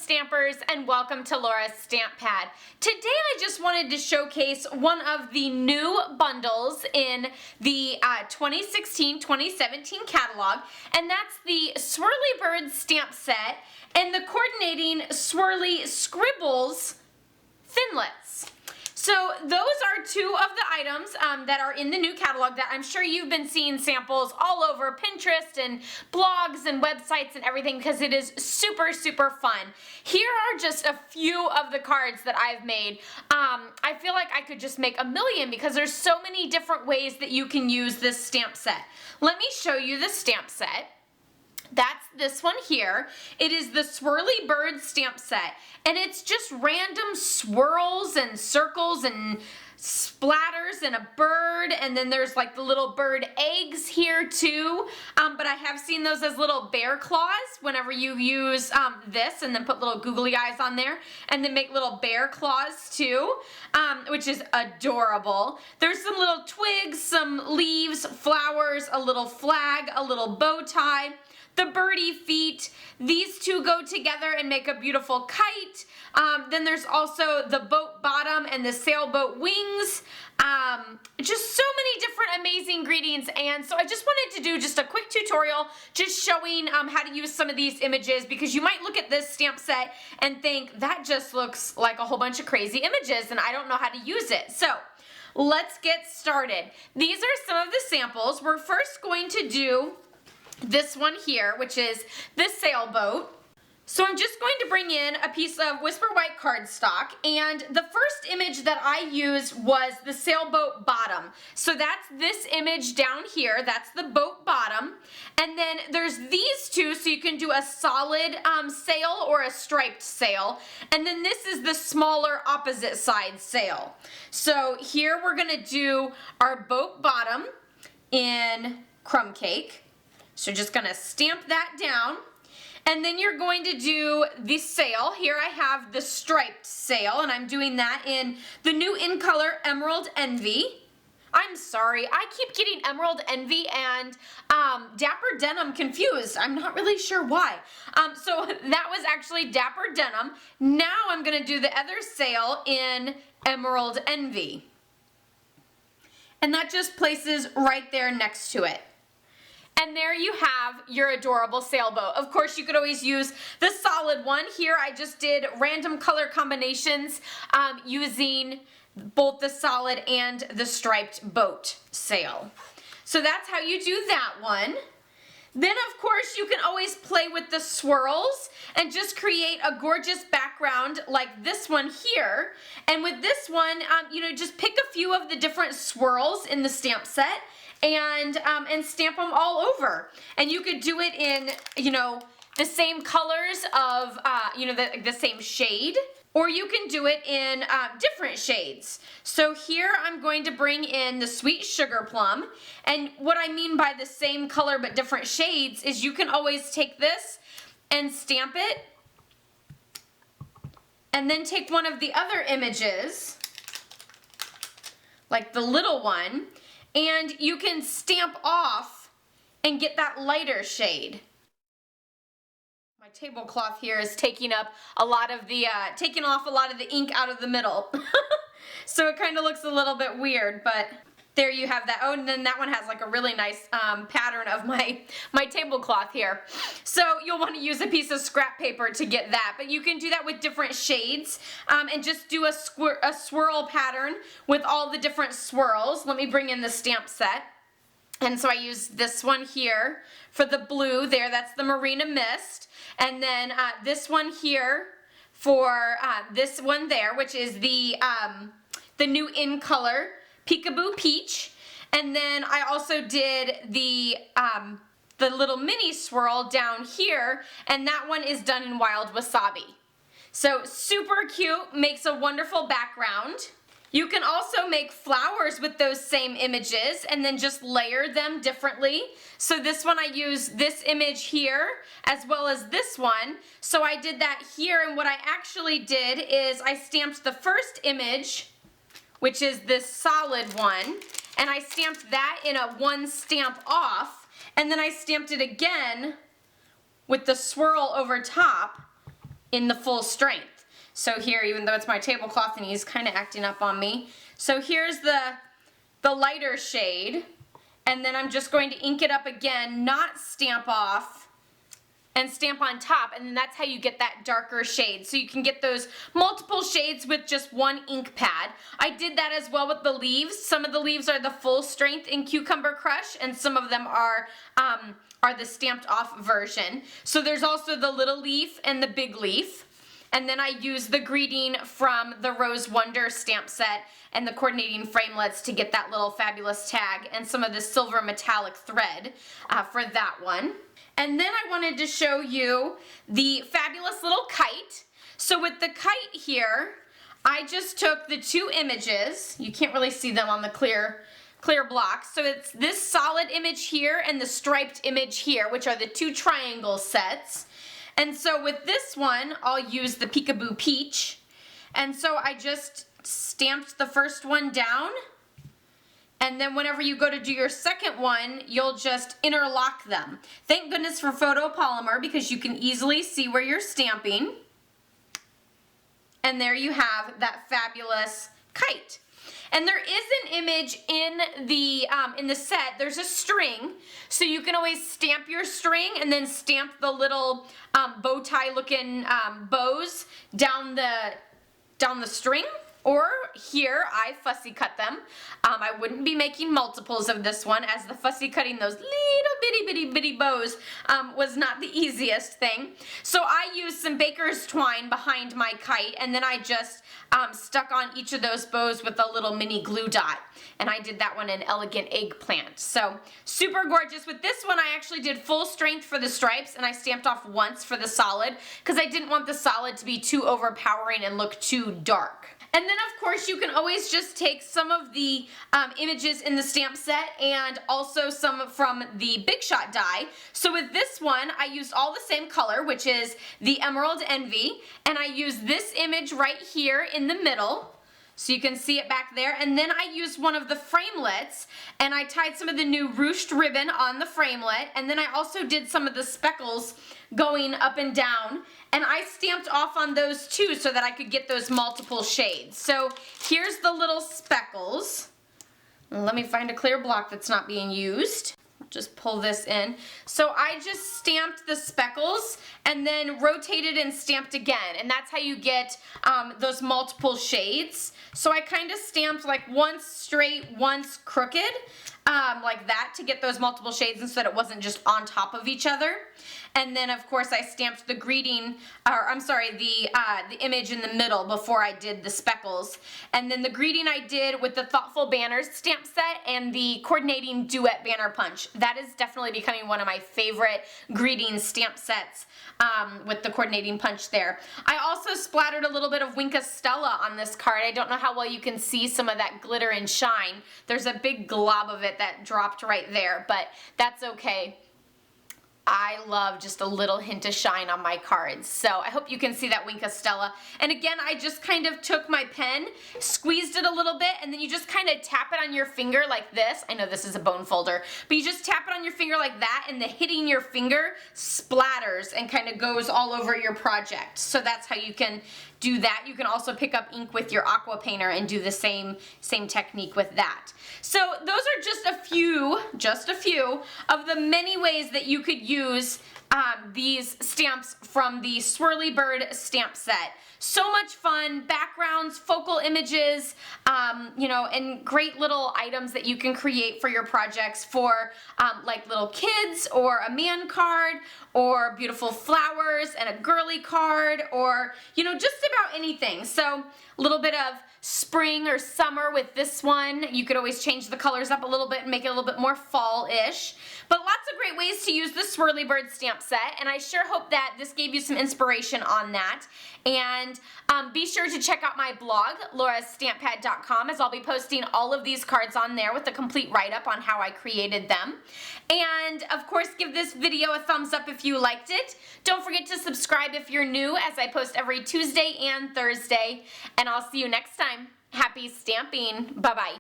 Stampers, and welcome to Laura's Stamp Pad. Today I just wanted to showcase one of the new bundles in the 2016-2017 catalog, and that's the Swirly Bird Stamp Set and the coordinating Swirly Scribbles Thinlits. So those are two of the items that are in the new catalog that I'm sure you've been seeing samples all over Pinterest and blogs and websites and everything because it is super, super fun. Here are just a few of the cards that I've made. I feel like I could just make a million because there's so many different ways that you can use this stamp set. Let me show you the stamp set. That's this one here. It is the Swirly Bird Stamp Set, and it's just random swirls and circles and splatters and a bird, and then there's like the little bird eggs here too, but I have seen those as little bear claws whenever you use this, and then put little googly eyes on there and then make little bear claws too, which is adorable. There's some little twigs, some leaves, flowers, a little flag, a little bow tie, the birdie feet. These two go together and make a beautiful kite. Then there's also the boat bottom and the sailboat wings. Just so many different amazing ingredients, and so I just wanted to do just a quick tutorial just showing how to use some of these images, because you might look at this stamp set and think that just looks like a whole bunch of crazy images and I don't know how to use it. So let's get started. These are some of the samples. We're first going to do this one here, which is the sailboat. So I'm just going to bring in a piece of Whisper White cardstock, and the first image that I used was the sailboat bottom. So that's this image down here, that's the boat bottom, and then there's these two, so you can do a solid sail or a striped sail, and then this is the smaller opposite side sail. So here we're gonna do our boat bottom in crumb cake. So just gonna stamp that down, and then you're going to do the sail. Here I have the striped sail, and I'm doing that in the new in color Emerald Envy. I'm sorry, I keep getting Emerald Envy and Dapper Denim confused. I'm not really sure why. So that was actually Dapper Denim. Now I'm gonna do the other sail in Emerald Envy. And that just places right there next to it. And there you have your adorable sailboat. Of course, you could always use the solid one. Here I just did random color combinations using both the solid and the striped boat sail. So that's how you do that one. Then of course you can always play with the swirls and just create a gorgeous background like this one here. And with this one, you know, just pick a few of the different swirls in the stamp set and stamp them all over. And you could do it in, you know, the same colors of, you know, the same shade, or you can do it in different shades. So here I'm going to bring in the Sweet Sugar Plum, and what I mean by the same color but different shades is you can always take this and stamp it, and then take one of the other images, like the little one, and you can stamp off and get that lighter shade. My tablecloth here is taking up a lot of the, taking off a lot of the ink out of the middle. So it kind of looks a little bit weird, but there you have that. Oh, and then that one has like a really nice pattern of my tablecloth here. So you'll want to use a piece of scrap paper to get that, but you can do that with different shades and just do a swirl pattern with all the different swirls. Let me bring in the stamp set. And so I use this one here for the blue there, that's the Marina Mist. And then this one here for this one there, which is the new in color Peekaboo Peach. And then I also did the little mini swirl down here, and that one is done in Wild Wasabi. So super cute, makes a wonderful background. You can also make flowers with those same images and then just layer them differently. So this one I use this image here as well as this one. So I did that here, and what I actually did is I stamped the first image, which is this solid one, and I stamped that in a one stamp off, and then I stamped it again with the swirl over top in the full strength. So here, even though it's my tablecloth and he's kind of acting up on me. So here's the lighter shade, and then I'm just going to ink it up again, not stamp off, and stamp on top, and then that's how you get that darker shade. So you can get those multiple shades with just one ink pad. I did that as well with the leaves. Some of the leaves are the full strength in Cucumber Crush, and some of them are the stamped off version. So there's also the little leaf and the big leaf. And then I use the greeting from the Rose Wonder stamp set and the coordinating framelits to get that little fabulous tag, and some of the silver metallic thread for that one. And then I wanted to show you the fabulous little kite. So with the kite here, I just took the two images. You can't really see them on the clear block. So it's this solid image here and the striped image here, which are the two triangle sets. And so with this one, I'll use the Peekaboo Peach. And so I just stamped the first one down. And then whenever you go to do your second one, you'll just interlock them. Thank goodness for photopolymer, because you can easily see where you're stamping. And there you have that fabulous kite. And there is an image in the set. There's a string, so you can always stamp your string and then stamp the little bow tie looking bows down the string. Or here, I fussy cut them. I wouldn't be making multiples of this one, as the fussy cutting those little bitty bows was not the easiest thing. So I used some baker's twine behind my kite, and then I just stuck on each of those bows with a little mini glue dot. And I did that one in Elegant Eggplant. So super gorgeous. With this one, I actually did full strength for the stripes, and I stamped off once for the solid, because I didn't want the solid to be too overpowering and look too dark. And then of course you can always just take some of the images in the stamp set and also some from the Big Shot die. So with this one, I used all the same color, which is the Emerald Envy, and I used this image right here in the middle. So you can see it back there. And then I used one of the framelits, and I tied some of the new ruched ribbon on the framelit, and then I also did some of the speckles going up and down, and I stamped off on those too so that I could get those multiple shades. So here's the little speckles. Let me find a clear block that's not being used. Just pull this in. So I just stamped the speckles and then rotated and stamped again, and that's how you get those multiple shades. So I kind of stamped like once straight, once crooked, like that, to get those multiple shades and so that it wasn't just on top of each other. And then of course I stamped the greeting, or I'm sorry, the image in the middle before I did the speckles. And then the greeting I did with the Thoughtful Banners stamp set and the Coordinating Duet Banner Punch. That is definitely becoming one of my favorite greeting stamp sets with the coordinating punch there. I also splattered a little bit of Winka Stella on this card. I don't know how well you can see some of that glitter and shine. There's a big glob of it that dropped right there, but that's okay. I love just a little hint of shine on my cards. So I hope you can see that Winka Stella. And again, I just kind of took my pen, squeezed it a little bit, and then you just kind of tap it on your finger like this. I know this is a bone folder, but you just tap it on your finger like that, and the hitting your finger splatters and kind of goes all over your project. So that's how you can do that. You can also pick up ink with your aqua painter and do the same technique with that. So those are just a few of the many ways that you could use these stamps from the Swirly Bird Stamp Set. So much fun, backgrounds, focal images, you know, and great little items that you can create for your projects for like little kids, or a man card, or beautiful flowers and a girly card, or, you know, just about anything. So a little bit of spring or summer with this one. You could always change the colors up a little bit and make it a little bit more fall-ish. But lots of great ways to use the Swirly Bird Stamp Set, and I sure hope that this gave you some inspiration on that. And be sure to check out my blog, laurastamppad.com, as I'll be posting all of these cards on there with a complete write-up on how I created them. And of course, give this video a thumbs up if you liked it. Don't forget to subscribe if you're new, as I post every Tuesday and Thursday. And I'll see you next time. Happy stamping. Bye-bye.